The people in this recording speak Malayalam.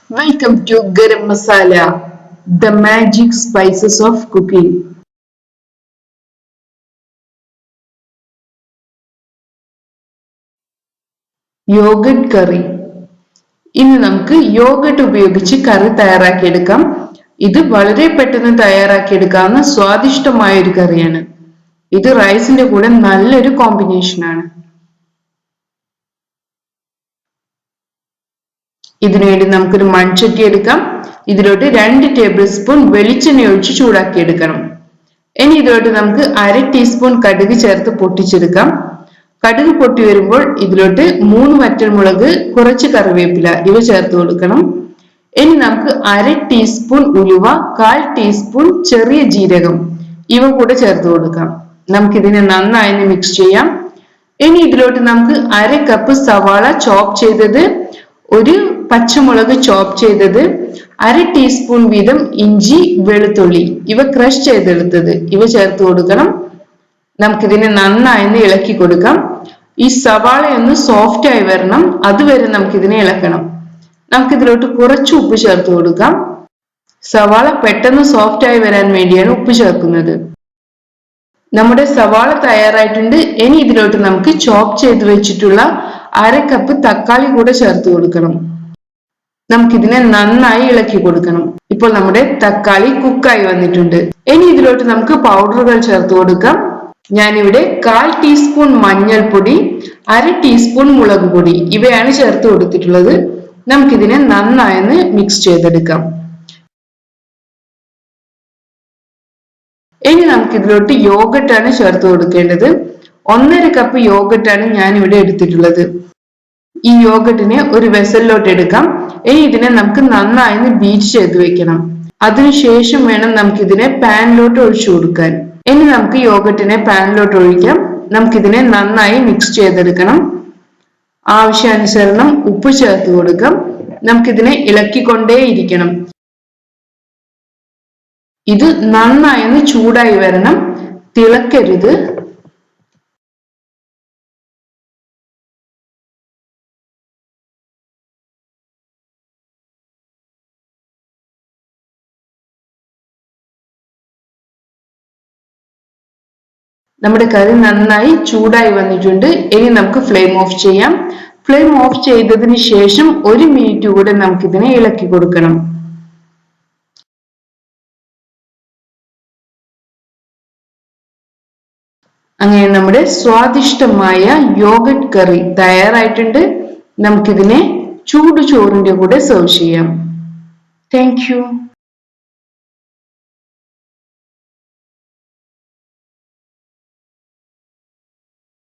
Welcome to Garam Masala, the magic spices of cooking. Yoghurt curry. ഇന്ന് നമുക്ക് യോഗട്ട് ഉപയോഗിച്ച് കറി തയ്യാറാക്കിയെടുക്കാം. ഇത് വളരെ പെട്ടെന്ന് തയ്യാറാക്കിയെടുക്കാവുന്ന സ്വാദിഷ്ടമായ ഒരു കറിയാണ്. ഇത് റൈസിന്റെ കൂടെ നല്ലൊരു കോമ്പിനേഷൻ ആണ്. ഇതിനുവേണ്ടി നമുക്കൊരു മൺചട്ടി എടുക്കാം. ഇതിലോട്ട് 2 ടേബിൾ സ്പൂൺ വെളിച്ചെണ്ണ ഒഴിച്ച് ചൂടാക്കിയെടുക്കണം. ഇനി ഇതിലോട്ട് നമുക്ക് 1/2 ടീസ്പൂൺ കടുക് ചേർത്ത് പൊട്ടിച്ചെടുക്കാം. കടുക് പൊട്ടി വരുമ്പോൾ ഇതിലോട്ട് 3 വറ്റൽമുളക്, കുറച്ച് കറിവേപ്പില ഇവ ചേർത്ത് കൊടുക്കണം. ഇനി നമുക്ക് 1/2 ടീസ്പൂൺ ഉലുവ, 1/4 ടീസ്പൂൺ ചെറിയ ജീരകം ഇവ കൂടെ ചേർത്ത് കൊടുക്കാം. നമുക്കിതിനെ നന്നായി മിക്സ് ചെയ്യാം. ഇനി ഇതിലോട്ട് നമുക്ക് 1/2 കപ്പ് സവാള ചോപ്പ് ചെയ്തത്, ഒരു പച്ചമുളക് ചോപ്പ് ചെയ്തത്, 1/2 ടീസ്പൂൺ വീതം ഇഞ്ചി, വെളുത്തുള്ളി ഇവ ക്രഷ് ചെയ്തെടുത്തത് ഇവ ചേർത്ത് കൊടുക്കണം. നമുക്കിതിനെ നന്നായി ഇളക്കി കൊടുക്കാം. ഈ സവാള ഒന്ന് സോഫ്റ്റ് ആയി വരണം, അതുവരെ നമുക്കിതിനെ ഇളക്കണം. നമുക്കിതിലോട്ട് കുറച്ച് ഉപ്പ് ചേർത്ത് കൊടുക്കാം. സവാള പെട്ടെന്ന് സോഫ്റ്റ് ആയി വരാൻ വേണ്ടിയാണ് ഉപ്പ് ചേർക്കുന്നത്. നമ്മുടെ സവാള തയ്യാറായിട്ടുണ്ട്. ഇനി ഇതിലോട്ട് നമുക്ക് ചോപ്പ് ചെയ്ത് വെച്ചിട്ടുള്ള 1/2 കപ്പ് തക്കാളി കൂടെ ചേർത്ത് കൊടുക്കണം. നമുക്കിതിനെ നന്നായി ഇളക്കി കൊടുക്കണം. ഇപ്പോൾ നമ്മുടെ തക്കാളി കുക്കായി വന്നിട്ടുണ്ട്. ഇനി ഇതിലോട്ട് നമുക്ക് പൗഡറുകൾ ചേർത്ത് കൊടുക്കാം. ഞാനിവിടെ 1/4 ടീസ്പൂൺ മഞ്ഞൾപ്പൊടി, 1/2 ടീസ്പൂൺ മുളക് പൊടി ഇവയാണ് ചേർത്ത് കൊടുത്തിട്ടുള്ളത്. നമുക്കിതിനെ നന്നായി മിക്സ് ചെയ്തെടുക്കാം. ഇനി നമുക്കിതിലോട്ട് യോഗട്ടാണ് ചേർത്ത് കൊടുക്കേണ്ടത്. 1/2 കപ്പ് യോഗട്ടാണ് ഞാൻ ഇവിടെ എടുത്തിട്ടുള്ളത്. ഈ യോഗട്ടിനെ ഒരു വെസലിലോട്ട് എടുക്കാം. ഇനി ഇതിനെ നമുക്ക് നന്നായി ബീറ്റ് ചെയ്ത് വെക്കണം. അതിനുശേഷം വേണം നമുക്കിതിനെ പാനിലോട്ട് ഒഴിച്ചു കൊടുക്കാൻ. ഇനി നമുക്ക് യോഗട്ടിനെ പാനിലോട്ട് ഒഴിക്കാം. നമുക്കിതിനെ നന്നായി മിക്സ് ചെയ്തെടുക്കണം. ആവശ്യാനുസരണം ഉപ്പ് ചേർത്ത് കൊടുക്കാം. നമുക്കിതിനെ ഇളക്കിക്കൊണ്ടേയിരിക്കണം. ഇത് നന്നായി ചൂടായി വരണം, തിളക്കരുത്. നമ്മുടെ കറി നന്നായി ചൂടായി വന്നിട്ടുണ്ട്. ഇനി നമുക്ക് ഫ്ലെയിം ഓഫ് ചെയ്യാം. ഫ്ലെയിം ഓഫ് ചെയ്തതിന് ശേഷം 1 മിനിറ്റ് കൂടെ നമുക്കിതിനെ ഇളക്കി കൊടുക്കണം. അങ്ങനെ നമ്മുടെ സ്വാദിഷ്ടമായ യോഗട്ട് കറി തയ്യാറായിട്ടുണ്ട്. നമുക്കിതിനെ ചൂട് ചോറിന്റെ കൂടെ സെർവ് ചെയ്യാം. Thank you.